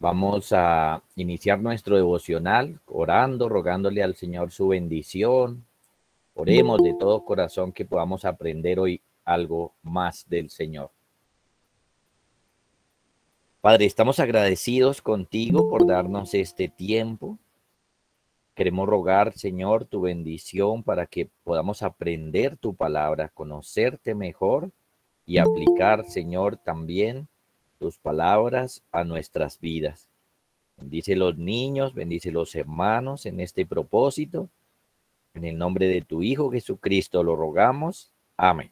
Vamos a iniciar nuestro devocional orando, rogándole al Señor su bendición. Oremos de todo corazón que podamos aprender hoy algo más del Señor. Padre, estamos agradecidos contigo por darnos este tiempo. Queremos rogar, Señor, tu bendición para que podamos aprender tu palabra, conocerte mejor y aplicar, Señor, también tus palabras a nuestras vidas. Bendice los niños, bendice los hermanos en este propósito. En el nombre de tu Hijo Jesucristo lo rogamos. Amén.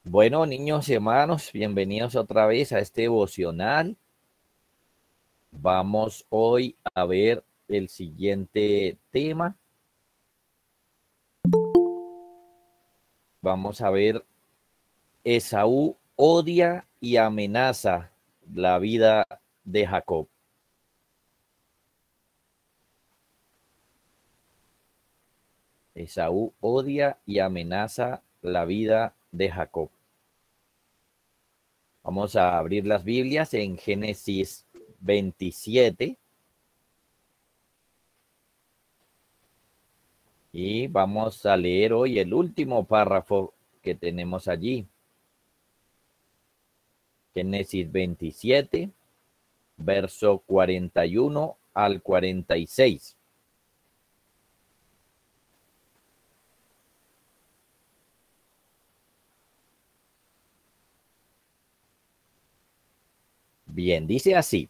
Bueno, niños y hermanos, bienvenidos otra vez a este devocional. Vamos hoy a ver el siguiente tema. Vamos a ver, Esaú odia y amenaza la vida de Jacob. Esaú odia y amenaza la vida de Jacob. Vamos a abrir las Biblias en Génesis 27. Y vamos a leer hoy el último párrafo que tenemos allí. Génesis 27, verso 41 al 46. Bien, dice así.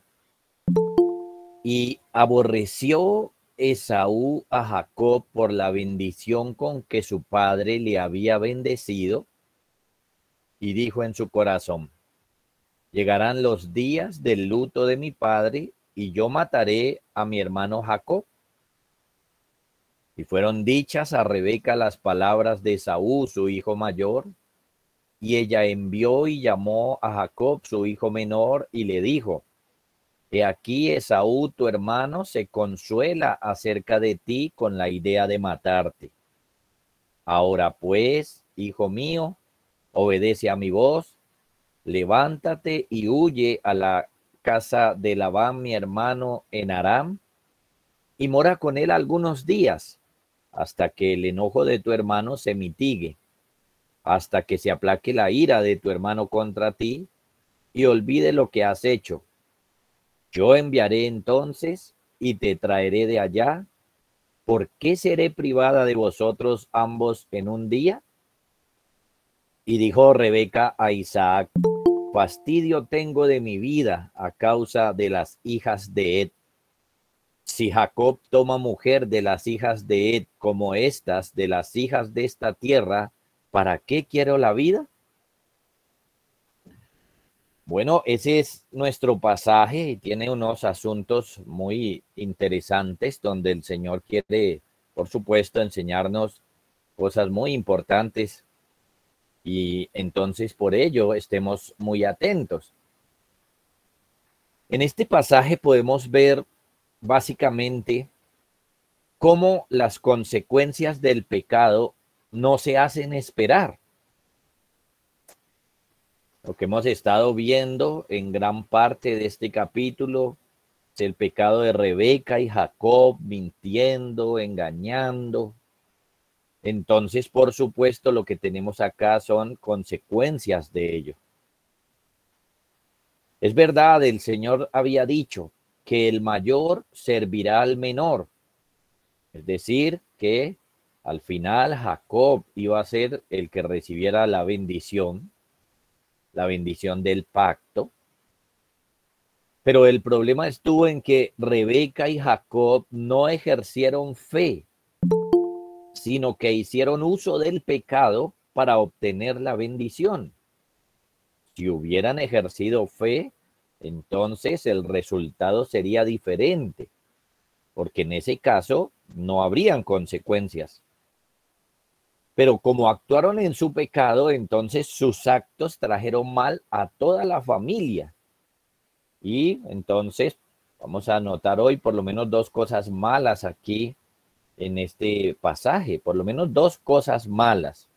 Y aborreció Esaú a Jacob por la bendición con que su padre le había bendecido, y dijo en su corazón: llegarán los días del luto de mi padre, y yo mataré a mi hermano Jacob. Y fueron dichas a Rebeca las palabras de Esaú, su hijo mayor, y ella envió y llamó a Jacob, su hijo menor, y le dijo: he aquí Esaú, tu hermano, se consuela acerca de ti con la idea de matarte. Ahora pues, hijo mío, obedece a mi voz, levántate y huye a la casa de Labán, mi hermano, en Aram, y mora con él algunos días, hasta que el enojo de tu hermano se mitigue, hasta que se aplaque la ira de tu hermano contra ti, y olvide lo que has hecho. Yo enviaré entonces y te traeré de allá. ¿Por qué seré privada de vosotros ambos en un día? Y dijo Rebeca a Isaac: fastidio tengo de mi vida a causa de las hijas de Ed. Si Jacob toma mujer de las hijas de Ed como estas de las hijas de esta tierra, ¿para qué quiero la vida? Bueno, ese es nuestro pasaje y tiene unos asuntos muy interesantes donde el Señor quiere, por supuesto, enseñarnos cosas muy importantes, y entonces por ello estemos muy atentos. En este pasaje podemos ver básicamente cómo las consecuencias del pecado no se hacen esperar. Lo que hemos estado viendo en gran parte de este capítulo es el pecado de Rebeca y Jacob, mintiendo, engañando. Entonces, por supuesto, lo que tenemos acá son consecuencias de ello. Es verdad, el Señor había dicho que el mayor servirá al menor. Es decir, que al final Jacob iba a ser el que recibiera la bendición del pacto. Pero el problema estuvo en que Rebeca y Jacob no ejercieron fe, sino que hicieron uso del pecado para obtener la bendición. Si hubieran ejercido fe, entonces el resultado sería diferente, porque en ese caso no habrían consecuencias. Pero como actuaron en su pecado, entonces sus actos trajeron mal a toda la familia. Y entonces vamos a notar hoy por lo menos dos cosas malas aquí en este pasaje, por lo menos dos cosas malas,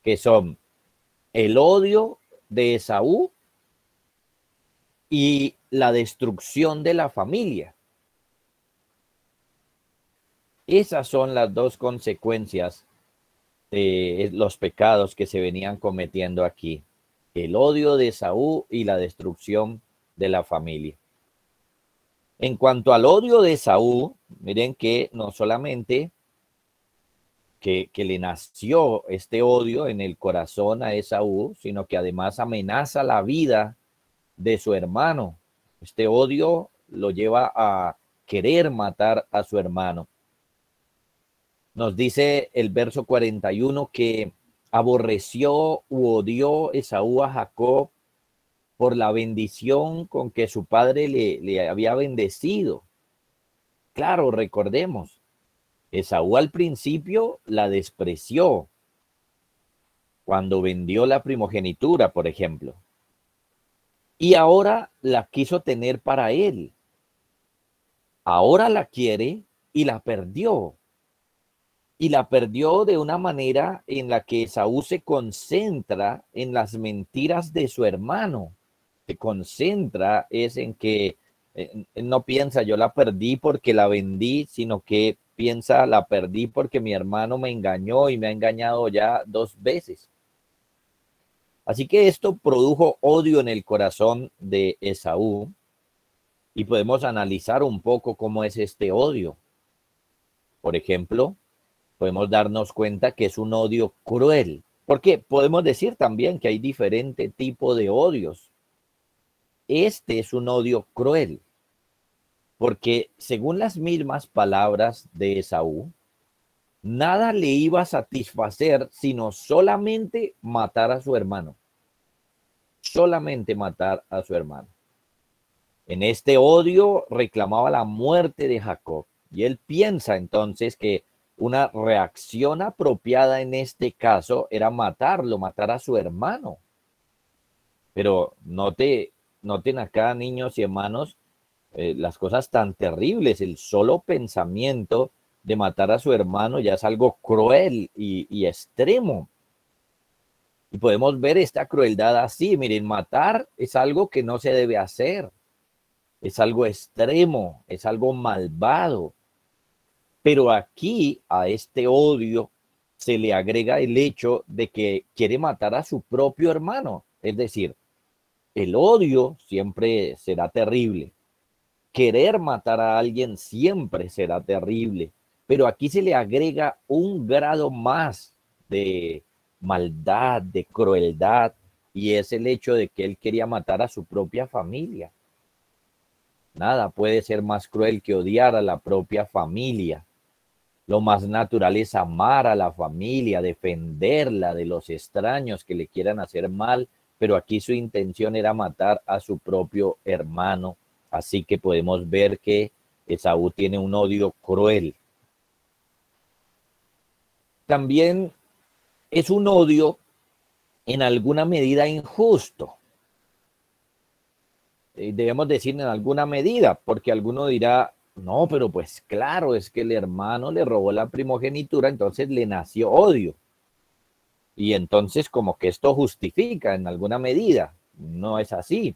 que son el odio de Esaú y la destrucción de la familia. Esas son las dos consecuencias de los pecados que se venían cometiendo aquí. El odio de Esaú y la destrucción de la familia. En cuanto al odio de Esaú, miren que no solamente que le nació este odio en el corazón a Esaú, sino que además amenaza la vida de su hermano. Este odio lo lleva a querer matar a su hermano. Nos dice el verso 41 que aborreció u odió Esaú a Jacob por la bendición con que su padre le había bendecido. Claro, recordemos, Esaú al principio la despreció cuando vendió la primogenitura, por ejemplo, y ahora la quiso tener para él. Ahora la quiere y la perdió. Y la perdió de una manera en la que Esaú se concentra en las mentiras de su hermano. Se concentra es en que no piensa yo la perdí porque la vendí, sino que piensa la perdí porque mi hermano me engañó y me ha engañado ya 2 veces. Así que esto produjo odio en el corazón de Esaú y podemos analizar un poco cómo es este odio. Por ejemplo, podemos darnos cuenta que es un odio cruel, porque podemos decir también que hay diferente tipo de odios. Este es un odio cruel, porque según las mismas palabras de Esaú, nada le iba a satisfacer sino solamente matar a su hermano. Solamente matar a su hermano. En este odio reclamaba la muerte de Jacob, y él piensa entonces que una reacción apropiada en este caso era matarlo, matar a su hermano. Pero noten acá, niños y hermanos, las cosas tan terribles. El solo pensamiento de matar a su hermano ya es algo cruel y extremo. Y podemos ver esta crueldad así. Miren, matar es algo que no se debe hacer. Es algo extremo, es algo malvado. Pero aquí a este odio se le agrega el hecho de que quiere matar a su propio hermano. Es decir, el odio siempre será terrible. Querer matar a alguien siempre será terrible. Pero aquí se le agrega un grado más de maldad, de crueldad, y es el hecho de que él quería matar a su propia familia. Nada puede ser más cruel que odiar a la propia familia. Lo más natural es amar a la familia, defenderla de los extraños que le quieran hacer mal, pero aquí su intención era matar a su propio hermano. Así que podemos ver que Esaú tiene un odio cruel. También es un odio en alguna medida injusto. Debemos decir en alguna medida, porque alguno dirá, no, pero pues claro, es que el hermano le robó la primogenitura, entonces le nació odio. Y entonces como que esto justifica en alguna medida. No es así.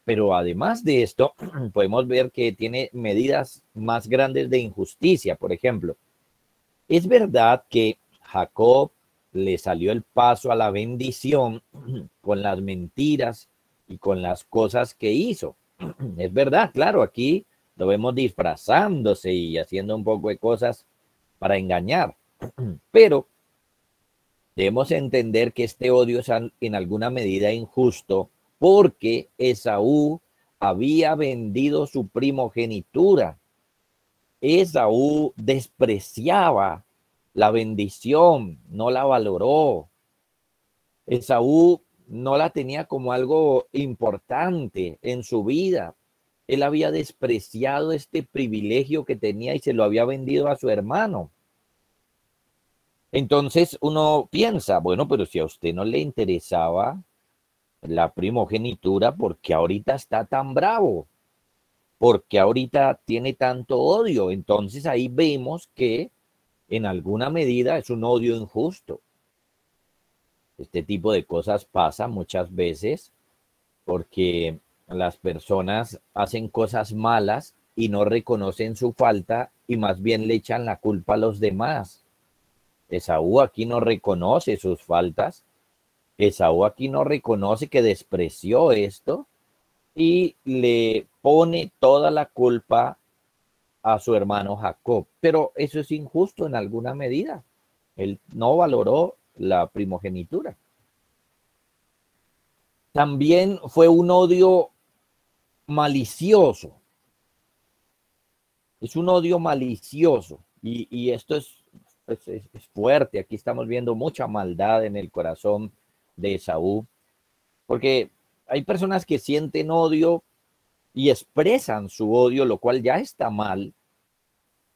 Pero además de esto, podemos ver que tiene medidas más grandes de injusticia. Por ejemplo, es verdad que Jacob le salió el paso a la bendición con las mentiras y con las cosas que hizo. Es verdad, claro, aquí lo vemos disfrazándose y haciendo un poco de cosas para engañar. Pero debemos entender que este odio es en alguna medida injusto porque Esaú había vendido su primogenitura. Esaú despreciaba la bendición, no la valoró. Esaú no la tenía como algo importante en su vida. Él había despreciado este privilegio que tenía y se lo había vendido a su hermano. Entonces uno piensa, bueno, pero si a usted no le interesaba la primogenitura, ¿por qué ahorita está tan bravo? ¿Por qué ahorita tiene tanto odio? Entonces ahí vemos que en alguna medida es un odio injusto. Este tipo de cosas pasa muchas veces porque las personas hacen cosas malas y no reconocen su falta y más bien le echan la culpa a los demás. Esaú aquí no reconoce sus faltas. Esaú aquí no reconoce que despreció esto y le pone toda la culpa a su hermano Jacob. Pero eso es injusto en alguna medida. Él no valoró la primogenitura. También fue un odio malicioso. Es un odio malicioso. Y esto es fuerte. Aquí estamos viendo mucha maldad en el corazón de Esaú. Porque hay personas que sienten odio y expresan su odio, lo cual ya está mal.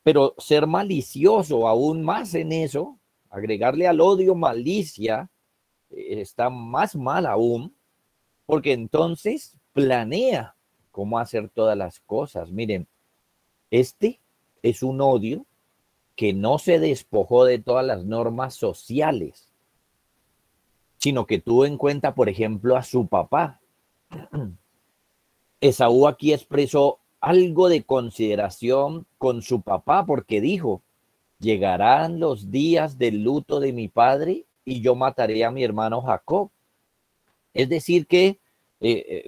Pero ser malicioso aún más en eso, agregarle al odio malicia, está más mal aún, porque entonces planea cómo hacer todas las cosas. Miren, este es un odio que no se despojó de todas las normas sociales, sino que tuvo en cuenta, por ejemplo, a su papá. Esaú aquí expresó algo de consideración con su papá porque dijo, llegarán los días del luto de mi padre y yo mataré a mi hermano Jacob. Es decir, que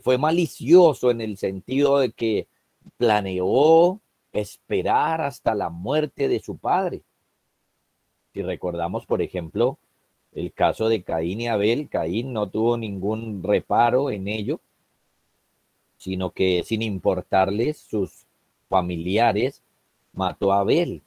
fue malicioso en el sentido de que planeó esperar hasta la muerte de su padre. Si recordamos, por ejemplo, el caso de Caín y Abel, Caín no tuvo ningún reparo en ello, sino que sin importarles sus familiares, mató a Abel.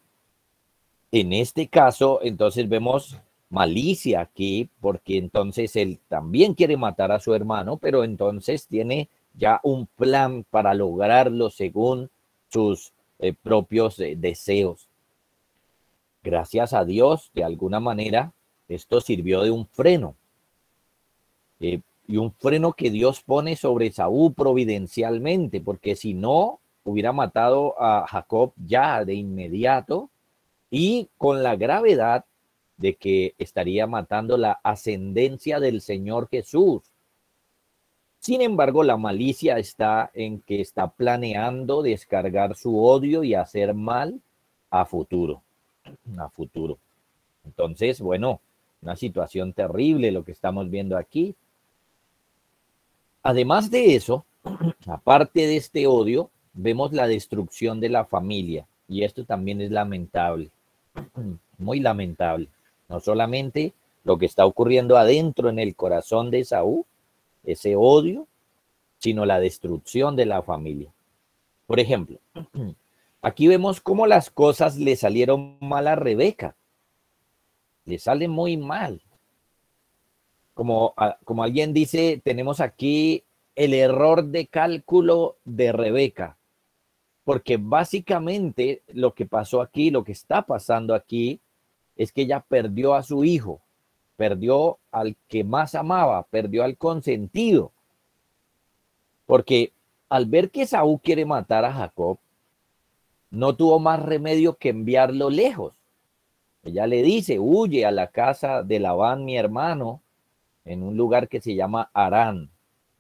En este caso, entonces vemos malicia aquí, porque entonces él también quiere matar a su hermano, pero entonces tiene ya un plan para lograrlo según sus propios deseos. Gracias a Dios, de alguna manera, esto sirvió de un freno. Y un freno que Dios pone sobre Saúl providencialmente, porque si no, hubiera matado a Jacob ya de inmediato y con la gravedad de que estaría matando la ascendencia del Señor Jesús. Sin embargo, la malicia está en que está planeando descargar su odio y hacer mal a futuro. A futuro. Entonces, bueno, una situación terrible lo que estamos viendo aquí. Además de eso, aparte de este odio, vemos la destrucción de la familia. Y esto también es lamentable, muy lamentable. No solamente lo que está ocurriendo adentro en el corazón de Esaú, ese odio, sino la destrucción de la familia. Por ejemplo, aquí vemos cómo las cosas le salieron mal a Rebeca. Le sale muy mal. Como alguien dice, tenemos aquí el error de cálculo de Rebeca, porque básicamente lo que pasó aquí, lo que está pasando aquí, es que ella perdió a su hijo, perdió al que más amaba, perdió al consentido, porque al ver que Esaú quiere matar a Jacob, no tuvo más remedio que enviarlo lejos. Ella le dice, huye a la casa de Labán, mi hermano, en un lugar que se llama Harán.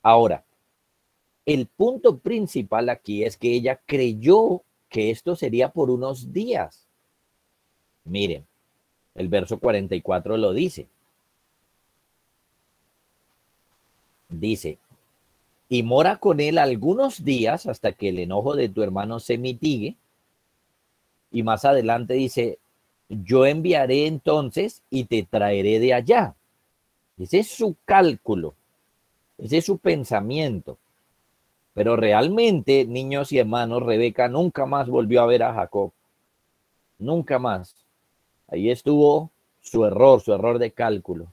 Ahora, el punto principal aquí es que ella creyó que esto sería por unos días. Miren, el verso 44 lo dice. Dice, y mora con él algunos días hasta que el enojo de tu hermano se mitigue. Y más adelante dice, yo enviaré entonces y te traeré de allá. Ese es su cálculo, ese es su pensamiento. Pero realmente, niños y hermanos, Rebeca nunca más volvió a ver a Jacob. Nunca más. Ahí estuvo su error de cálculo.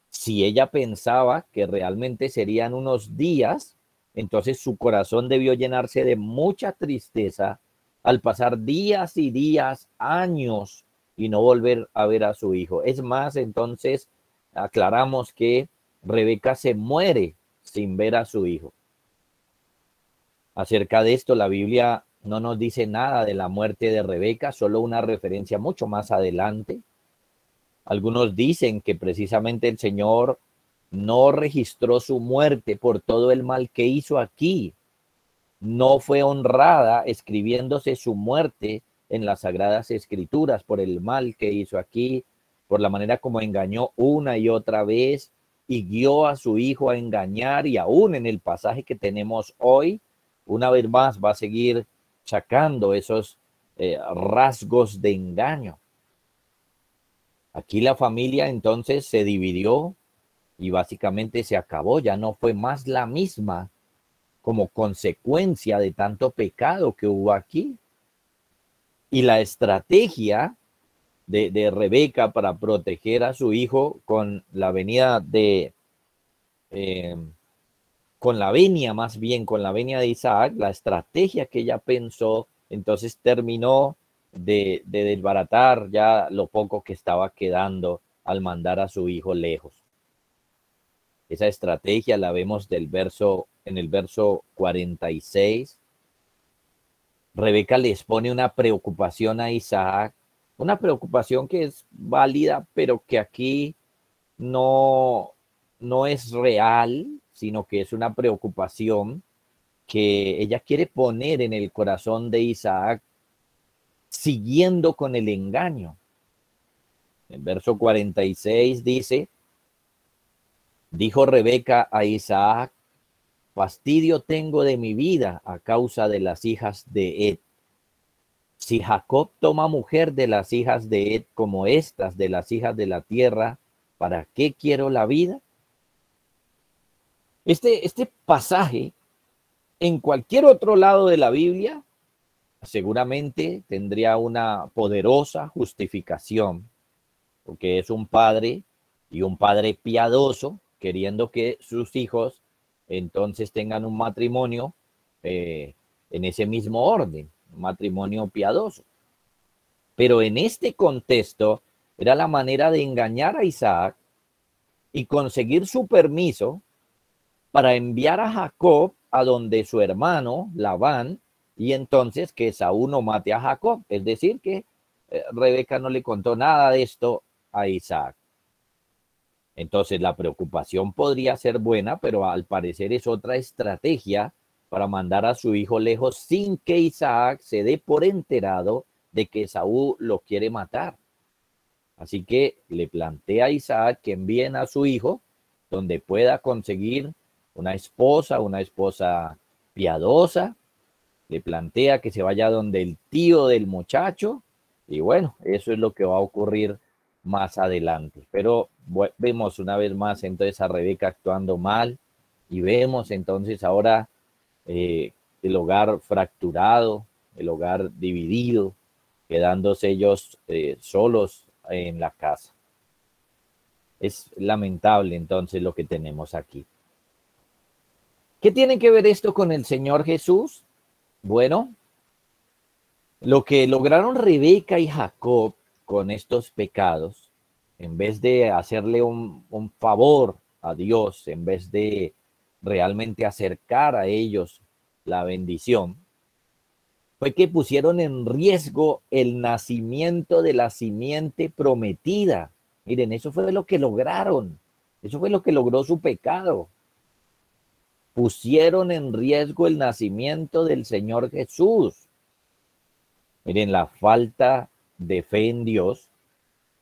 Si ella pensaba que realmente serían unos días, entonces su corazón debió llenarse de mucha tristeza al pasar días y días, años, y no volver a ver a su hijo. Es más, entonces aclaramos que Rebeca se muere sin ver a su hijo. Acerca de esto, la Biblia no nos dice nada de la muerte de Rebeca, solo una referencia mucho más adelante. Algunos dicen que precisamente el Señor no registró su muerte por todo el mal que hizo aquí. No fue honrada escribiéndose su muerte en las Sagradas Escrituras por el mal que hizo aquí, por la manera como engañó una y otra vez y guió a su hijo a engañar, y aún en el pasaje que tenemos hoy, una vez más va a seguir sacando esos rasgos de engaño. Aquí la familia entonces se dividió y básicamente se acabó, ya no fue más la misma como consecuencia de tanto pecado que hubo aquí. Y la estrategia de Rebeca para proteger a su hijo con la venida de, con la venia más bien, con la venia de Isaac, la estrategia que ella pensó, entonces terminó de desbaratar ya lo poco que estaba quedando al mandar a su hijo lejos. Esa estrategia la vemos en el verso 46. Rebeca les pone una preocupación a Isaac, una preocupación que es válida, pero que aquí no, no es real, sino que es una preocupación que ella quiere poner en el corazón de Isaac, siguiendo con el engaño. El verso 46 dice: dijo Rebeca a Isaac, fastidio tengo de mi vida a causa de las hijas de Ed. Si Jacob toma mujer de las hijas de Ed como estas de las hijas de la tierra, ¿para qué quiero la vida? Este pasaje, en cualquier otro lado de la Biblia, seguramente tendría una poderosa justificación, porque es un padre y un padre piadoso queriendo que sus hijos entonces tengan un matrimonio en ese mismo orden, un matrimonio piadoso. Pero en este contexto era la manera de engañar a Isaac y conseguir su permiso para enviar a Jacob a donde su hermano Labán, y entonces que Esaú no mate a Jacob. Es decir, que Rebeca no le contó nada de esto a Isaac. Entonces la preocupación podría ser buena, pero al parecer es otra estrategia para mandar a su hijo lejos sin que Isaac se dé por enterado de que Esaú lo quiere matar. Así que le plantea a Isaac que envíen a su hijo donde pueda conseguir una esposa piadosa. Le plantea que se vaya donde el tío del muchacho, y bueno, eso es lo que va a ocurrir más adelante. Pero vemos una vez más entonces a Rebeca actuando mal, y vemos entonces ahora el hogar fracturado, el hogar dividido, quedándose ellos solos en la casa. Es lamentable entonces lo que tenemos aquí. ¿Qué tiene que ver esto con el Señor Jesús? Bueno, lo que lograron Rebeca y Jacob con estos pecados, en vez de hacerle un favor a Dios, en vez de realmente acercar a ellos la bendición, fue que pusieron en riesgo el nacimiento de la simiente prometida. Miren, eso fue lo que lograron. Eso fue lo que logró su pecado. Pusieron en riesgo el nacimiento del Señor Jesús. Miren, la falta de fe en Dios,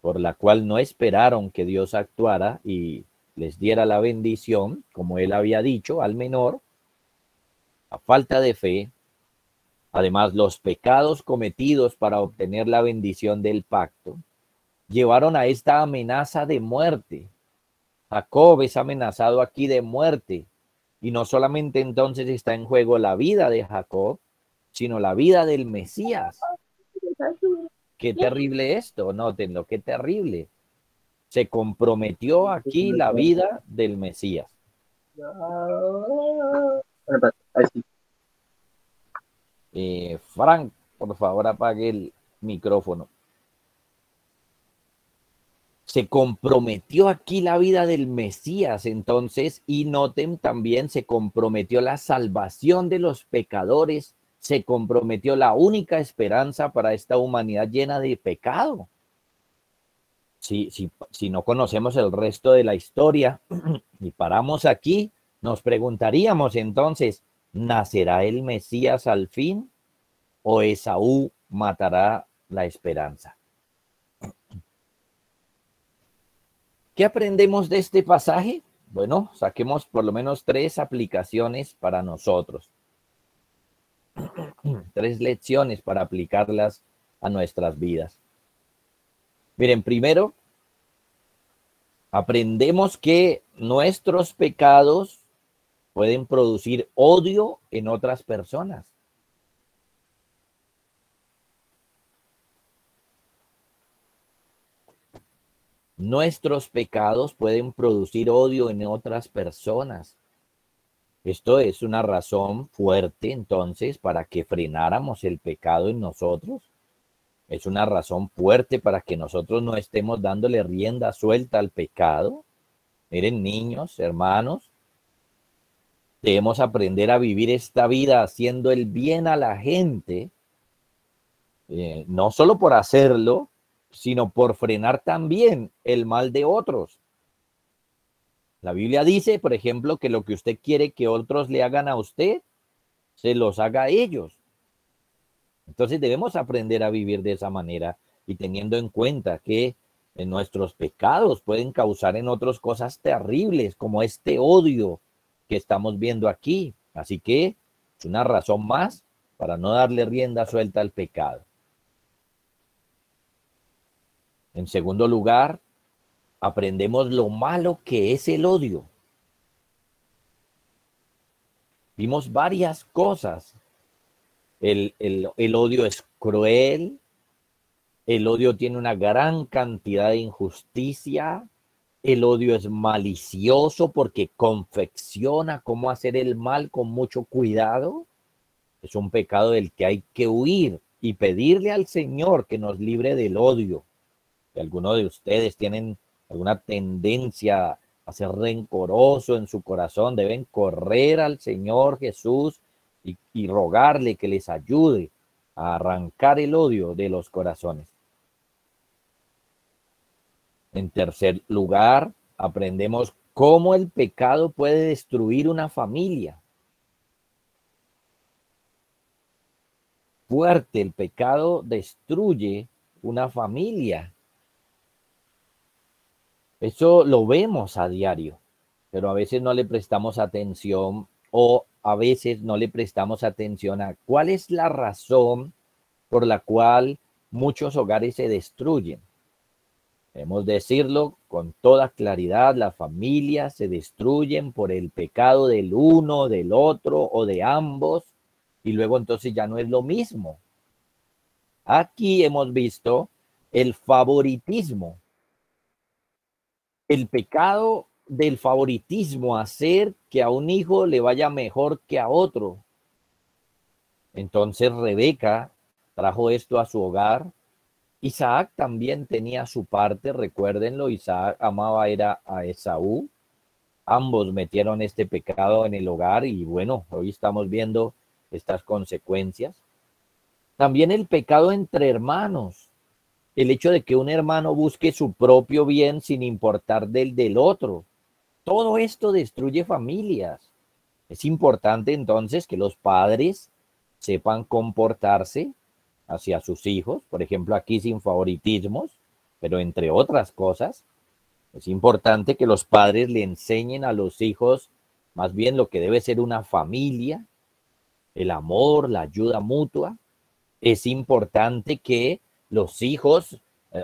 por la cual no esperaron que Dios actuara y les diera la bendición, como él había dicho al menor. La falta de fe, además los pecados cometidos para obtener la bendición del pacto, llevaron a esta amenaza de muerte. Jacob es amenazado aquí de muerte, y no solamente entonces está en juego la vida de Jacob, sino la vida del Mesías. Qué terrible esto, nótenlo, qué terrible. Se comprometió aquí la vida del Mesías. Frank, por favor, apague el micrófono. Se comprometió aquí la vida del Mesías, entonces, y noten también, se comprometió la salvación de los pecadores, se comprometió la única esperanza para esta humanidad llena de pecado. Si no conocemos el resto de la historia y paramos aquí, nos preguntaríamos entonces, ¿nacerá el Mesías al fin o Esaú matará la esperanza? ¿Qué aprendemos de este pasaje? Bueno, saquemos por lo menos 3 aplicaciones para nosotros, 3 lecciones para aplicarlas a nuestras vidas. Miren, primero, aprendemos que nuestros pecados pueden producir odio en otras personas. Nuestros pecados pueden producir odio en otras personas. Esto es una razón fuerte, entonces, para que frenáramos el pecado en nosotros. Es una razón fuerte para que nosotros no estemos dándole rienda suelta al pecado. Miren, niños, hermanos, debemos aprender a vivir esta vida haciendo el bien a la gente, no solo por hacerlo, sino por frenar también el mal de otros. La Biblia dice, por ejemplo, que lo que usted quiere que otros le hagan a usted, se los haga a ellos. Entonces debemos aprender a vivir de esa manera y teniendo en cuenta que nuestros pecados pueden causar en otros cosas terribles, como este odio que estamos viendo aquí. Así que es una razón más para no darle rienda suelta al pecado. En segundo lugar, aprendemos lo malo que es el odio. Vimos varias cosas. El odio es cruel, el odio tiene una gran cantidad de injusticia, el odio es malicioso porque confecciona cómo hacer el mal con mucho cuidado. Es un pecado del que hay que huir y pedirle al Señor que nos libre del odio. Si alguno de ustedes tienen alguna tendencia a ser rencoroso en su corazón, deben correr al Señor Jesús y rogarle que les ayude a arrancar el odio de los corazones. En tercer lugar, aprendemos cómo el pecado puede destruir una familia. Fuerte, el pecado destruye una familia. Eso lo vemos a diario, pero a veces no le prestamos atención o a veces no le prestamos atención a cuál es la razón por la cual muchos hogares se destruyen. Debemos decirlo con toda claridad, las familias se destruyen por el pecado del uno, del otro o de ambos, y luego entonces ya no es lo mismo. Aquí hemos visto el favoritismo. El pecado del favoritismo, hacer que a un hijo le vaya mejor que a otro. Entonces Rebeca trajo esto a su hogar. Isaac también tenía su parte, recuérdenlo, Isaac amaba era a Esaú. Ambos metieron este pecado en el hogar y bueno, hoy estamos viendo estas consecuencias. También el pecado entre hermanos. El hecho de que un hermano busque su propio bien sin importar del otro. Todo esto destruye familias. Es importante entonces que los padres sepan comportarse hacia sus hijos, por ejemplo, aquí sin favoritismos, pero entre otras cosas, es importante que los padres le enseñen a los hijos más bien lo que debe ser una familia, el amor, la ayuda mutua. Es importante que los hijos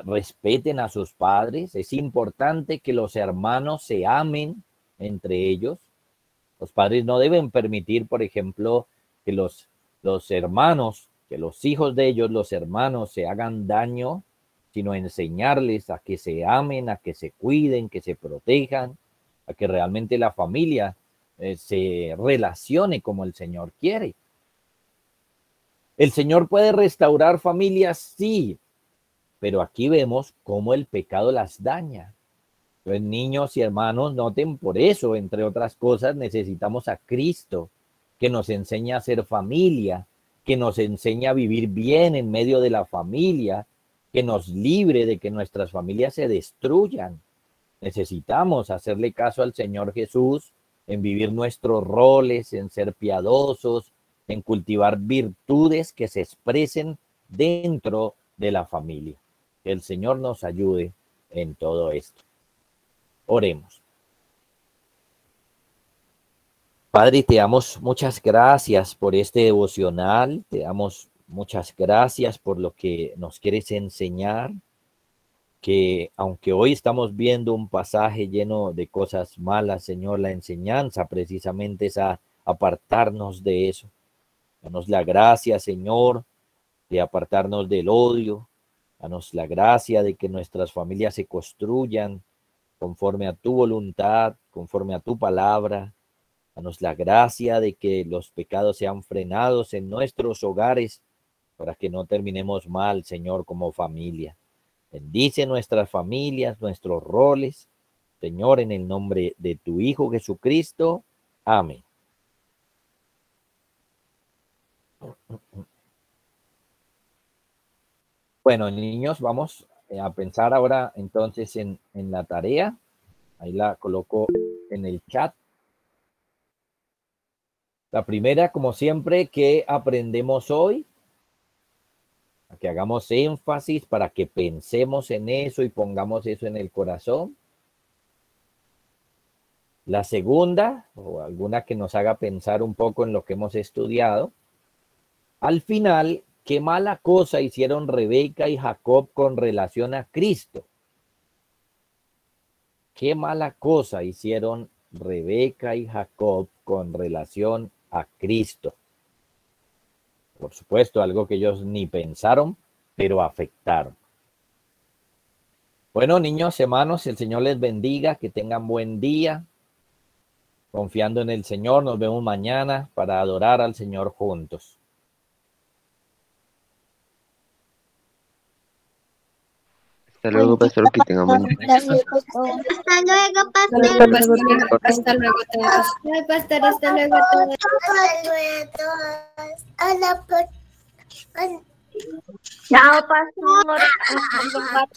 respeten a sus padres. Es importante que los hermanos se amen entre ellos. Los padres no deben permitir, por ejemplo, que los hermanos, que los hijos de ellos, los hermanos, se hagan daño, sino enseñarles a que se amen, a que se cuiden, que se protejan, a que realmente la familia se relacione como el Señor quiere. ¿El Señor puede restaurar familias? Sí, pero aquí vemos cómo el pecado las daña. Entonces, niños y hermanos, noten por eso, entre otras cosas, necesitamos a Cristo, que nos enseña a ser familia, que nos enseña a vivir bien en medio de la familia, que nos libre de que nuestras familias se destruyan. Necesitamos hacerle caso al Señor Jesús en vivir nuestros roles, en ser piadosos, en cultivar virtudes que se expresen dentro de la familia. Que el Señor nos ayude en todo esto. Oremos. Padre, te damos muchas gracias por este devocional, te damos muchas gracias por lo que nos quieres enseñar, que aunque hoy estamos viendo un pasaje lleno de cosas malas, Señor, la enseñanza precisamente es a apartarnos de eso. Danos la gracia, Señor, de apartarnos del odio. Danos la gracia de que nuestras familias se construyan conforme a tu voluntad, conforme a tu palabra. Danos la gracia de que los pecados sean frenados en nuestros hogares para que no terminemos mal, Señor, como familia. Bendice nuestras familias, nuestros roles, Señor, en el nombre de tu Hijo Jesucristo. Amén. Bueno, niños, vamos a pensar ahora entonces en la tarea. Ahí la coloco en el chat. La primera, como siempre, que aprendemos hoy, que hagamos énfasis para que pensemos en eso y pongamos eso en el corazón. La segunda, o alguna que nos haga pensar un poco en lo que hemos estudiado. Al final, ¿qué mala cosa hicieron Rebeca y Jacob con relación a Cristo? ¿Qué mala cosa hicieron Rebeca y Jacob con relación a Cristo? Por supuesto, algo que ellos ni pensaron, pero afectaron. Bueno, niños, hermanos, el Señor les bendiga, que tengan buen día. Confiando en el Señor, nos vemos mañana para adorar al Señor juntos. Hasta luego, pastor, que tengan buen día. Hasta luego, pastor. Hasta luego, todos. Ay, pastor, hasta luego a todos. Chao, pastor. Hasta luego.